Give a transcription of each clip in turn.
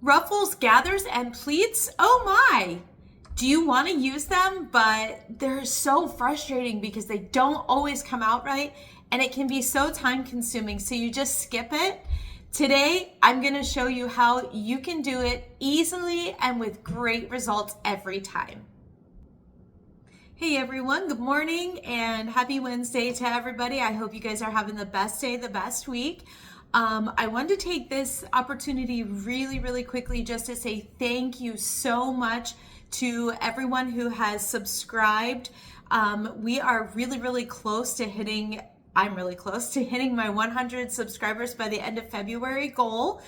Ruffles Gathers Pleats? Oh my! Do you want to use them? But they're so frustrating because they don't always come out right and it can be so time consuming, so you just skip it. Today, I'm going to show you how you can do it easily and with great results every time. Hey everyone, good morning and happy Wednesday to everybody. I hope you guys are having the best day, the best week. I wanted to take this opportunity really quickly just to say thank you so much to everyone who has subscribed. We are really close to hitting, I'm really close to hitting my 100 subscribers by the end of February goal.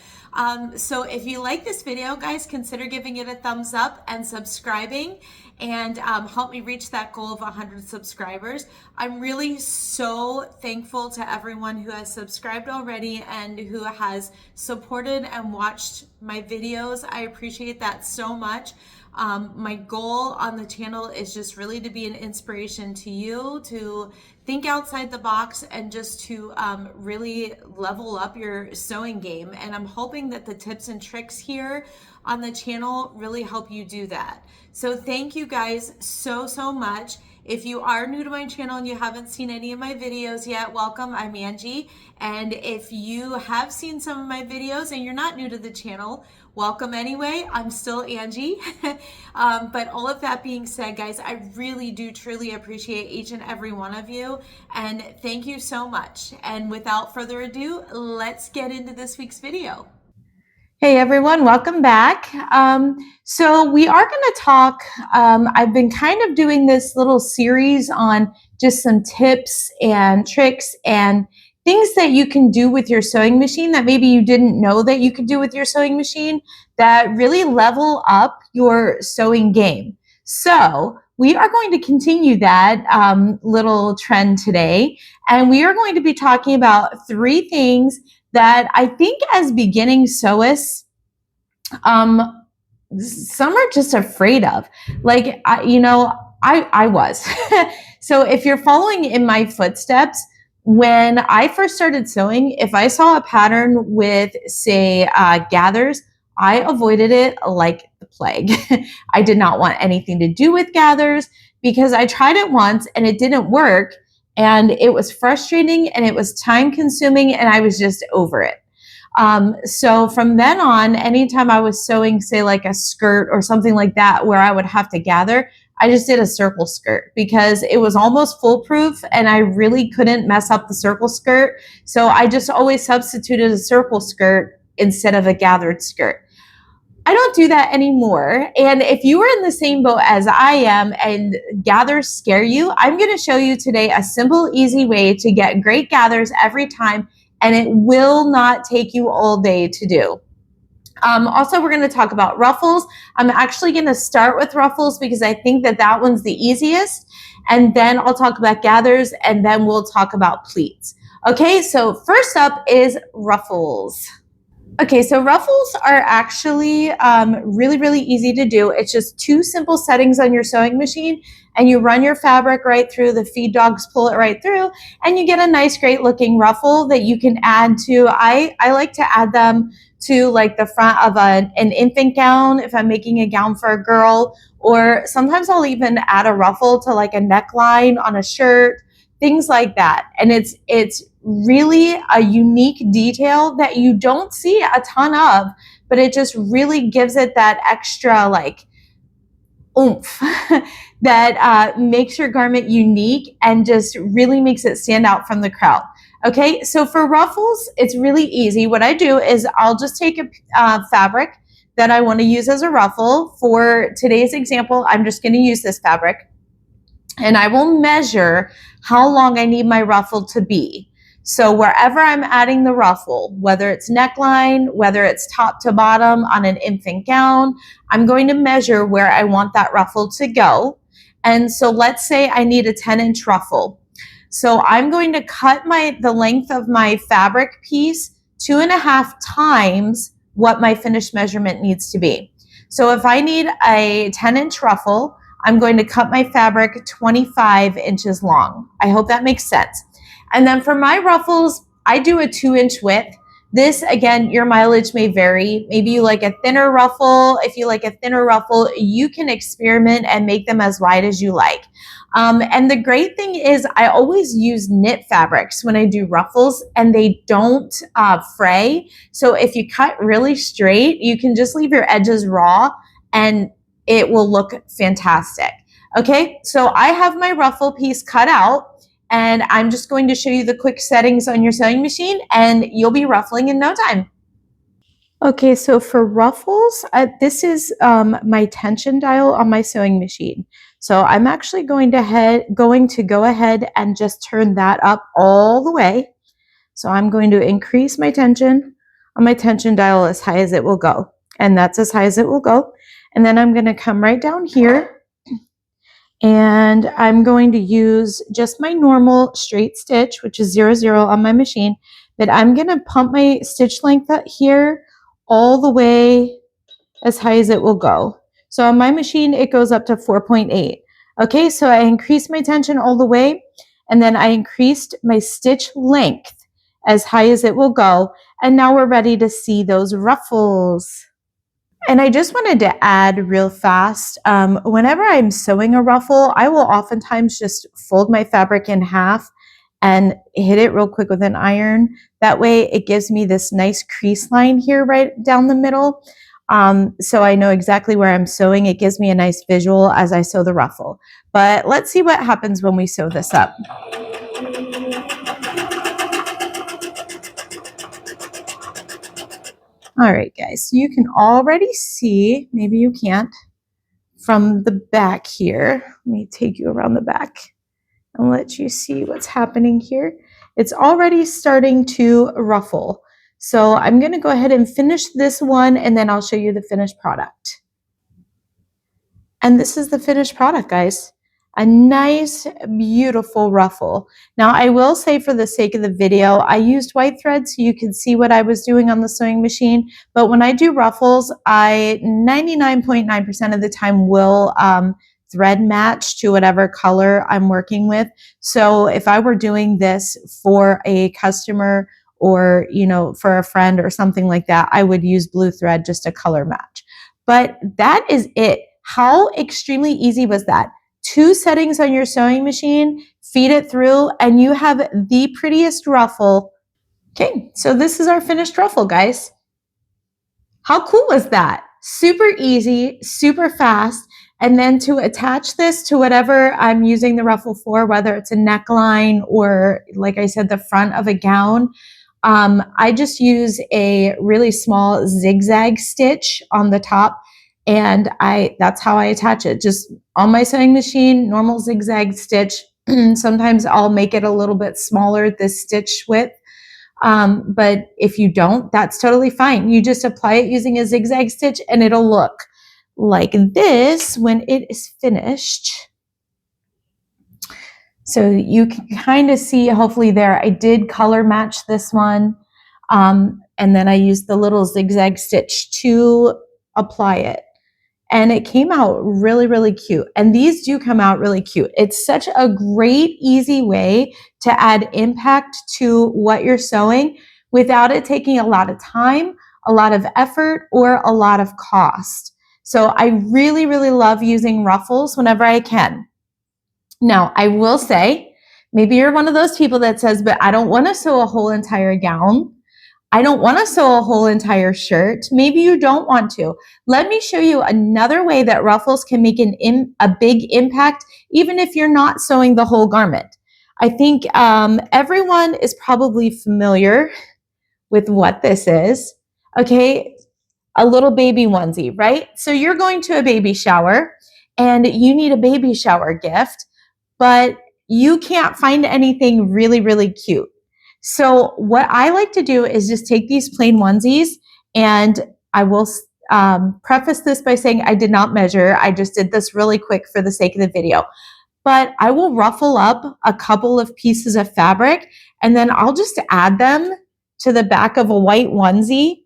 So if you like this video, guys, consider giving it a thumbs up and subscribing and help me reach that goal of 100 subscribers. I'm really so thankful to everyone who has subscribed already and who has supported and watched my videos. I appreciate that so much. My goal on the channel is just really to be an inspiration to you, to think outside the box and just to really level up your sewing game. And I'm hoping that the tips and tricks here on the channel really help you do that. So thank you guys so much. If you are new to my channel and you haven't seen any of my videos yet, welcome, I'm Angie. And if you have seen some of my videos and you're not new to the channel, welcome anyway, I'm still Angie. But all of that being said, guys, I really do truly appreciate each and every one of you. And thank you so much. And without further ado, let's get into this week's video. Hey everyone, welcome back. So we are going to talk, I've been kind of doing this little series on just some tips and tricks and things that you can do with your sewing machine that maybe you didn't know that you could do with your sewing machine that really level up your sewing game. So we are going to continue that little trend today, and we are going to be talking about 3 things that I think as beginning sewists, some are just afraid of. Like, I was. So if you're following in my footsteps, when I first started sewing, if I saw a pattern with, say, gathers, I avoided it like the plague. I did not want anything to do with gathers because I tried it once and it didn't work. And it was frustrating and it was time consuming and I was just over it. So from then on, anytime I was sewing, say like a skirt or something like that, where I would have to gather, I just did a circle skirt because it was almost foolproof and I really couldn't mess up the circle skirt. So I just always substituted a circle skirt instead of a gathered skirt. I don't do that anymore. And if you are in the same boat as I am and gathers scare you, I'm going to show you today a simple, easy way to get great gathers every time, and it will not take you all day to do. Also, we're going to talk about ruffles. I'm actually going to start with ruffles because I think that that one's the easiest. And then I'll talk about gathers, and then we'll talk about pleats. Okay, so first up is ruffles. Okay, so ruffles are actually really easy to do. It's just 2 simple settings on your sewing machine, and you run your fabric right through, the feed dogs pull it right through, and you get a nice, great looking ruffle that you can add to, I like to add them to like the front of an infant gown if I'm making a gown for a girl, or sometimes I'll even add a ruffle to like a neckline on a shirt, things like that. And it's really a unique detail that you don't see a ton of, but it just really gives it that extra like oomph that makes your garment unique and just really makes it stand out from the crowd. Okay, so for ruffles, it's really easy. What I do is I'll just take a fabric that I want to use as a ruffle. For today's example, I'm just going to use this fabric, and I will measure how long I need my ruffle to be. So wherever I'm adding the ruffle, whether it's neckline, whether it's top to bottom on an infant gown, I'm going to measure where I want that ruffle to go. And so let's say I need a 10-inch ruffle. So I'm going to cut the length of my fabric piece 2.5 times what my finished measurement needs to be. So if I need a 10-inch ruffle, I'm going to cut my fabric 25 inches long. I hope that makes sense. And then for my ruffles, I do a 2-inch width This, again, your mileage may vary. Maybe you like a thinner ruffle. If you like a thinner ruffle, you can experiment and make them as wide as you like. And the great thing is I always use knit fabrics when I do ruffles, and they don't fray. So if you cut really straight, you can just leave your edges raw and it will look fantastic. Okay, so I have my ruffle piece cut out, and I'm just going to show you the quick settings on your sewing machine, and you'll be ruffling in no time. Okay, so for ruffles, this is my tension dial on my sewing machine. So I'm actually going to go ahead and just turn that up all the way. So I'm going to increase my tension on my tension dial as high as it will go. And that's as high as it will go. And then I'm going to come right down here, and I'm going to use just my normal straight stitch, which is 0, 0 on my machine. But I'm going to pump my stitch length up here all the way as high as it will go. So on my machine, it goes up to 4.8. Okay, so I increased my tension all the way, and then I increased my stitch length as high as it will go. And now we're ready to see those ruffles. And I just wanted to add real fast, whenever I'm sewing a ruffle, I will oftentimes just fold my fabric in half and hit it real quick with an iron. That way it gives me this nice crease line here right down the middle. So I know exactly where I'm sewing. It gives me a nice visual as I sew the ruffle. But let's see what happens when we sew this up. All right, guys, so you can already see, maybe you can't, from the back here. Let me take you around the back and let you see what's happening here. It's already starting to ruffle. So I'm going to go ahead and finish this one, and then I'll show you the finished product. And this is the finished product, guys. A nice, beautiful ruffle. Now, I will say, for the sake of the video, I used white thread so you can see what I was doing on the sewing machine. But when I do ruffles, I 99.9% of the time will thread match to whatever color I'm working with. So if I were doing this for a customer or, for a friend or something like that, I would use blue thread just to color match. But that is it. How extremely easy was that? 2 settings on your sewing machine, feed it through, and you have the prettiest ruffle. Okay, so this is our finished ruffle, guys. How cool was that? Super easy, super fast. And then to attach this to whatever I'm using the ruffle for, whether it's a neckline or, like I said, the front of a gown, I just use a really small zigzag stitch on the top, and that's how I attach it. Just on my sewing machine, normal zigzag stitch. Sometimes I'll make it a little bit smaller, this stitch width. But if you don't, that's totally fine. You just apply it using a zigzag stitch, and it'll look like this when it is finished. So you can kind of see, hopefully there, I did color match this one. And then I used the little zigzag stitch to apply it. And it came out really, really cute. And these do come out really cute. It's such a great, easy way to add impact to what you're sewing without it taking a lot of time, a lot of effort, or a lot of cost. So I really, really love using ruffles whenever I can. Now, I will say, maybe you're one of those people that says, but I don't want to sew a whole entire gown. I don't want to sew a whole entire shirt. Maybe you don't want to. Let me show you another way that ruffles can make a big impact, even if you're not sewing the whole garment. I think everyone is probably familiar with what this is. Okay, a little baby onesie, right? So you're going to a baby shower and you need a baby shower gift, but you can't find anything really, really cute. So what I like to do is just take these plain onesies, and I will preface this by saying I did not measure. I just did this really quick for the sake of the video. But I will ruffle up a couple of pieces of fabric, and then I'll just add them to the back of a white onesie.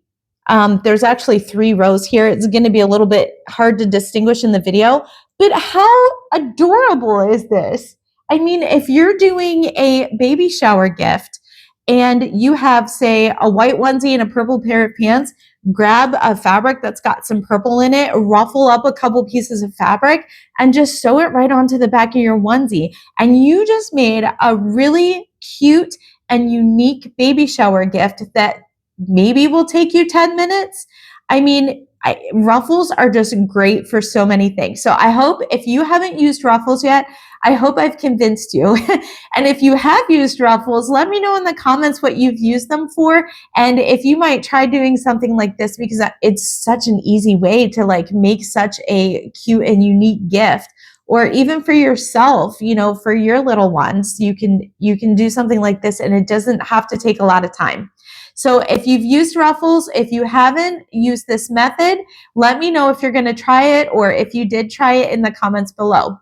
There's actually 3 rows here. It's going to be a little bit hard to distinguish in the video, but how adorable is this? I mean, if you're doing a baby shower gift and you have, say, a white onesie and a purple pair of pants, grab a fabric that's got some purple in it, ruffle up a couple pieces of fabric, and just sew it right onto the back of your onesie. And you just made a really cute and unique baby shower gift that maybe will take you 10 minutes. I mean, Ruffles are just great for so many things. So I hope if you haven't used Ruffles yet, I hope I've convinced you. And if you have used Ruffles, let me know in the comments what you've used them for. And if you might try doing something like this, because it's such an easy way to like make such a cute and unique gift. Or even for yourself, you know, for your little ones, you can do something like this and it doesn't have to take a lot of time. So if you've used Ruffles, if you haven't used this method, let me know if you're going to try it or if you did try it in the comments below.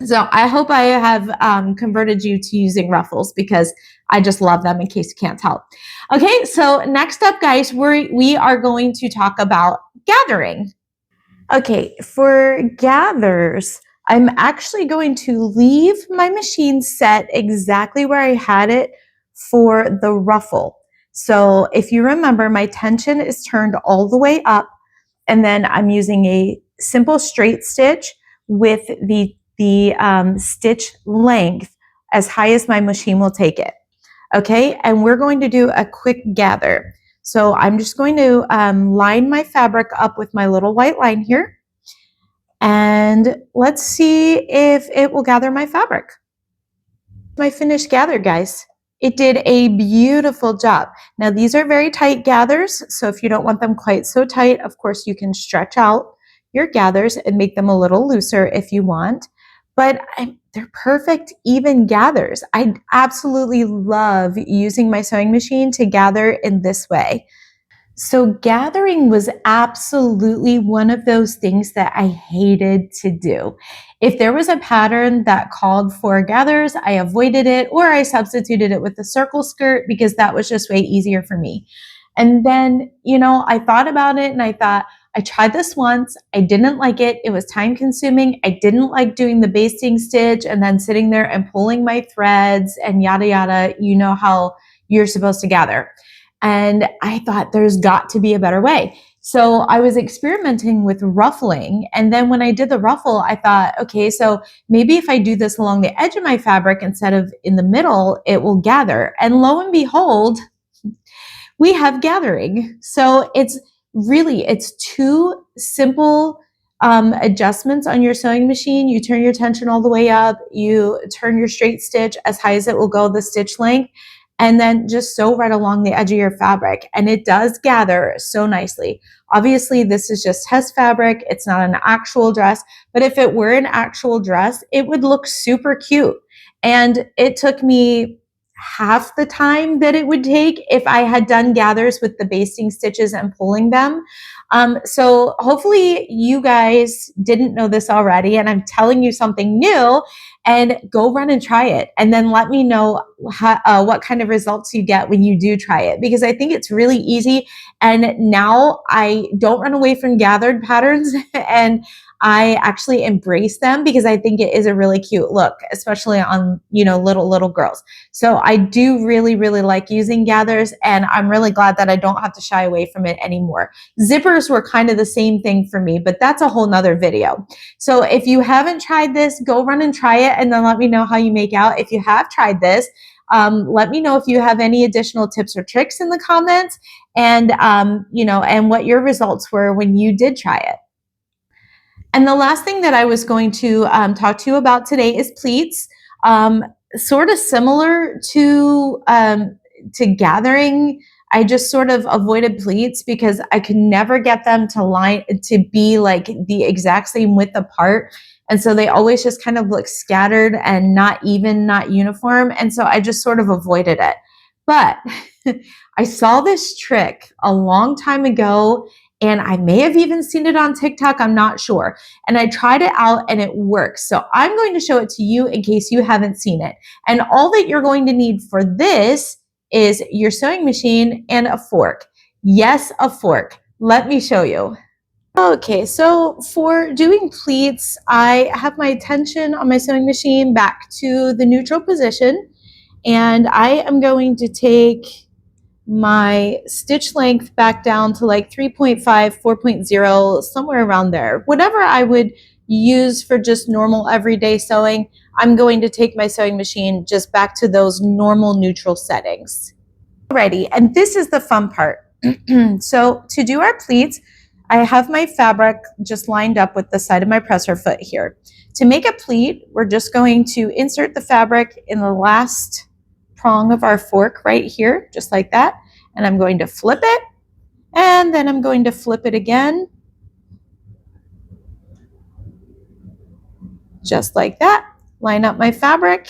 So I hope I have converted you to using Ruffles because I just love them in case you can't tell. Okay, so next up, guys, we are going to talk about gathering. Okay, for gathers, I'm actually going to leave my machine set exactly where I had it for the ruffle. So if you remember, my tension is turned all the way up, and then I'm using a simple straight stitch with the stitch length as high as my machine will take it. Okay, and we're going to do a quick gather. So I'm just going to line my fabric up with my little white line here. And let's see if it will gather my fabric. My finished gather, guys. It did a beautiful job. Now these are very tight gathers, so if you don't want them quite so tight, of course you can stretch out your gathers and make them a little looser if you want. But they're perfect even gathers. I absolutely love using my sewing machine to gather in this way. So gathering was absolutely one of those things that I hated to do. If there was a pattern that called for gathers, I avoided it or I substituted it with the circle skirt because that was just way easier for me. And then, you know, I thought about it and I thought, I tried this once. I didn't like it. It was time consuming. I didn't like doing the basting stitch and then sitting there and pulling my threads and yada, yada. You know how you're supposed to gather. And I thought there's got to be a better way. So I was experimenting with ruffling. And then when I did the ruffle, I thought, okay, so maybe if I do this along the edge of my fabric instead of in the middle, it will gather. And lo and behold, we have gathering. So it's two simple adjustments on your sewing machine. You turn your tension all the way up, you turn your straight stitch as high as it will go, the stitch length, and then just sew right along the edge of your fabric. And it does gather so nicely. Obviously, this is just test fabric. It's not an actual dress, but if it were an actual dress, it would look super cute. And it took me half the time that it would take if I had done gathers with the basting stitches and pulling them. So hopefully you guys didn't know this already and I'm telling you something new, and go run and try it. And then let me know what kind of results you get when you do try it, because I think it's really easy. And now I don't run away from gathered patterns and I actually embrace them because I think it is a really cute look, especially on, you know, little girls. So I do really, really like using gathers, and I'm really glad that I don't have to shy away from it anymore. Zippers were kind of the same thing for me, but that's a whole nother video. So if you haven't tried this, go run and try it and then let me know how you make out. If you have tried this, let me know if you have any additional tips or tricks in the comments, and you know, and what your results were when you did try it. And the last thing that I was going to talk to you about today is pleats. Sort of similar to gathering, I just sort of avoided pleats because I could never get them to be like the exact same width apart. And so they always just kind of look scattered and not even, not uniform. And so I just sort of avoided it. But I saw this trick a long time ago, and I may have even seen it on TikTok, I'm not sure. And I tried it out and it works. So I'm going to show it to you in case you haven't seen it. And all that you're going to need for this is your sewing machine and a fork. Yes, a fork. Let me show you. Okay, so for doing pleats, I have my tension on my sewing machine back to the neutral position. And I am going to take my stitch length back down to like 3.5, 4.0, somewhere around there. Whatever I would use for just normal everyday sewing, I'm going to take my sewing machine just back to those normal neutral settings. Alrighty, and this is the fun part. So to do our pleats, I have my fabric just lined up with the side of my presser foot here. To make a pleat, we're just going to insert the fabric in the last prong of our fork right here, just like that. And I'm going to flip it, and then I'm going to flip it again, just like that. Line up my fabric,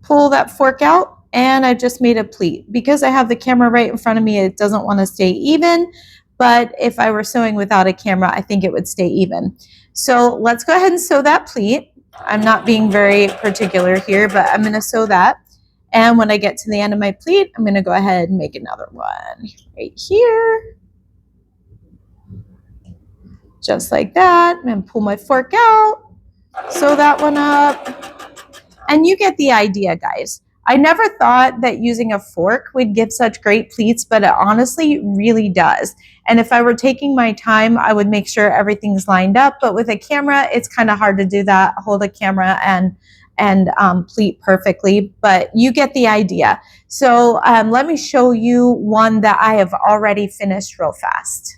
pull that fork out, and I just made a pleat. Because I have the camera right in front of me, it doesn't want to stay even, but if I were sewing without a camera, I think it would stay even. So let's go ahead and sew that pleat. I'm not being very particular here, but I'm going to sew that. And when I get to the end of my pleat, I'm going to go ahead and make another one right here. Just like that. I'm going to pull my fork out, sew that one up. And you get the idea, guys. I never thought that using a fork would give such great pleats, but it honestly really does. And if I were taking my time, I would make sure everything's lined up. But with a camera, it's kind of hard to do that, hold a camera and pleat perfectly, but you get the idea. So let me show you one that I have already finished real fast.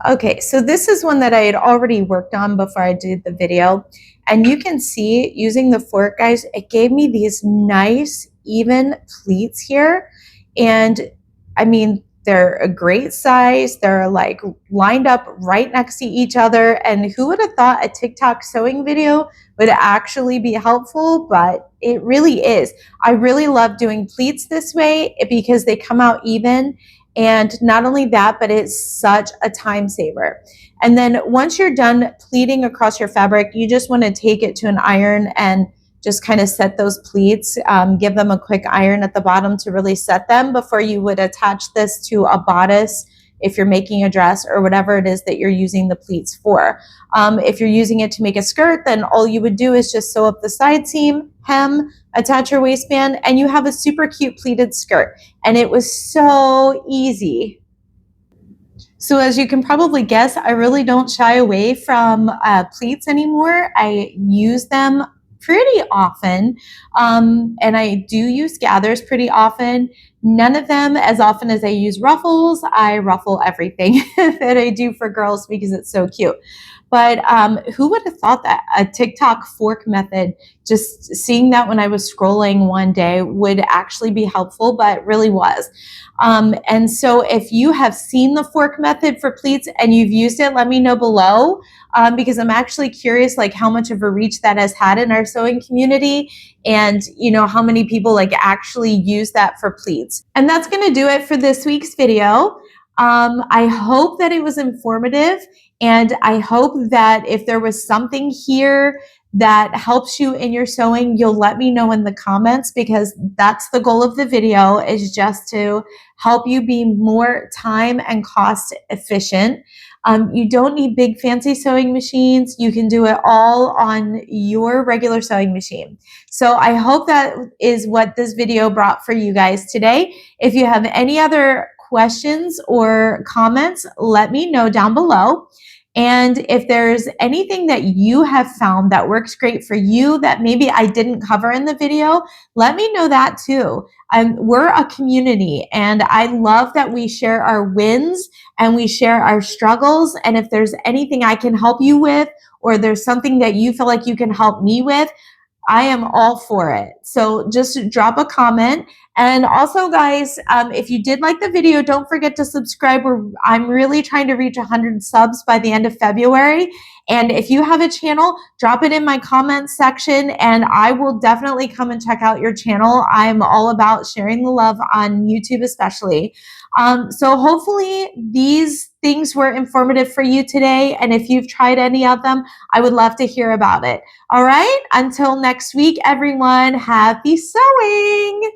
Okay, so this is one that I had already worked on before I did the video. And you can see using the fork, guys, it gave me these nice, even pleats here. And I mean, they're a great size. They're like lined up right next to each other. And who would have thought a TikTok sewing video would actually be helpful? But it really is. I really love doing pleats this way because they come out even. And not only that, but it's such a time saver. And then once you're done pleating across your fabric, you just want to take it to an iron and just kind of set those pleats, give them a quick iron at the bottom to really set them before you would attach this to a bodice if you're making a dress or whatever it is that you're using the pleats for. If you're using it to make a skirt, then all you would do is just sew up the side seam, hem, attach your waistband, and you have a super cute pleated skirt. And it was so easy. So as you can probably guess, I really don't shy away from pleats anymore. I use them pretty often, and I do use gathers pretty often. None of them as often as I use ruffles. I ruffle everything that I do for girls because it's so cute. But who would have thought that a TikTok fork method, just seeing that when I was scrolling one day, would actually be helpful, but it really was. And so if you have seen the fork method for pleats and you've used it, let me know below, because I'm actually curious like how much of a reach that has had in our sewing community, and you know how many people like actually use that for pleats. And that's going to do it for this week's video. I hope that it was informative, and I hope that if there was something here that helps you in your sewing, you'll let me know in the comments, because that's the goal of the video, is just to help you be more time and cost efficient. You don't need big fancy sewing machines. You can do it all on your regular sewing machine. So I hope that is what this video brought for you guys today. If you have any other questions or comments, let me know down below. And if there's anything that you have found that works great for you that maybe I didn't cover in the video, let me know that too. We're a community, and I love that we share our wins and we share our struggles. And if there's anything I can help you with, or there's something that you feel like you can help me with, I am all for it. So just drop a comment. And also, guys, if you did like the video, don't forget to subscribe. I'm really trying to reach 100 subs by the end of February. And if you have a channel, drop it in my comments section, and I will definitely come and check out your channel. I'm all about sharing the love on YouTube especially. So hopefully these things were informative for you today. And if you've tried any of them, I would love to hear about it. All right, until next week, everyone, happy sewing!